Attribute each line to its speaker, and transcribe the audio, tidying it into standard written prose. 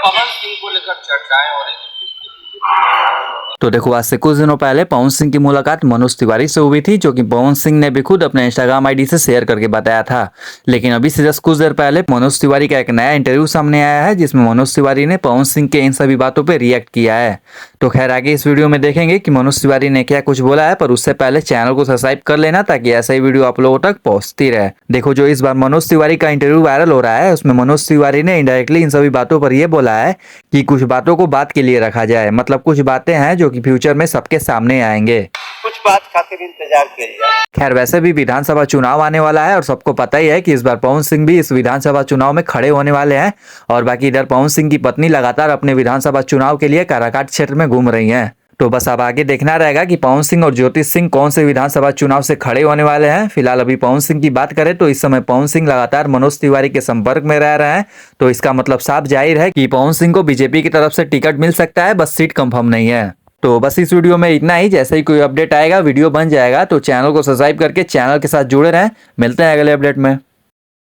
Speaker 1: पवन सिंह को लेकर चर्चाएं हो रही थी।
Speaker 2: तो देखो, आज से कुछ दिनों पहले पवन सिंह की मुलाकात मनोज तिवारी से हुई थी, जो कि पवन सिंह ने भी खुद अपने इंस्टाग्राम आईडी से शेयर करके बताया था। लेकिन अभी से जस्ट कुछ देर पहले मनोज तिवारी का एक नया इंटरव्यू सामने आया है, जिसमें मनोज तिवारी ने पवन सिंह के इन सभी बातों पर रिएक्ट किया है। तो खैर, आगे इस वीडियो में देखेंगे कि मनोज तिवारी ने क्या कुछ बोला है, पर उससे पहले चैनल को सब्सक्राइब कर लेना, ताकि ऐसा ही वीडियो आप लोगों तक पहुंचती रहे। देखो, जो इस बार मनोज तिवारी का इंटरव्यू वायरल हो रहा है, उसमें मनोज तिवारी ने इनडायरेक्टली इन सभी बातों पर यह बोला है कि कुछ बातों को बात के लिए रखा जाए। मतलब कुछ बातें हैं जो कि फ्यूचर में सबके सामने आएंगे,
Speaker 1: कुछ बात खातिर इंतजार किया जाए।
Speaker 2: खैर, वैसे भी विधानसभा चुनाव आने वाला है और सबको पता ही है कि इस बार पवन सिंह भी इस विधानसभा चुनाव में खड़े होने वाले हैं। और बाकी इधर पवन सिंह की पत्नी लगातार अपने विधानसभा चुनाव के लिए काराकाट क्षेत्र में घूम रही हैं। तो बस अब आगे देखना रहेगा कि पवन सिंह और ज्योति सिंह कौन से विधानसभा चुनाव से खड़े होने वाले हैं। फिलहाल अभी पवन सिंह की बात करें तो इस समय पवन सिंह लगातार मनोज तिवारी के संपर्क में रह रहे हैं। तो इसका मतलब साफ जाहिर है कि पवन सिंह को बीजेपी की तरफ से टिकट मिल सकता है, बस सीट कंफर्म नहीं है। तो बस इस वीडियो में इतना ही। जैसे ही कोई अपडेट आएगा, वीडियो बन जाएगा, तो चैनल को सब्सक्राइब करके चैनल के साथ जुड़े रहें। मिलते हैं अगले अपडेट में।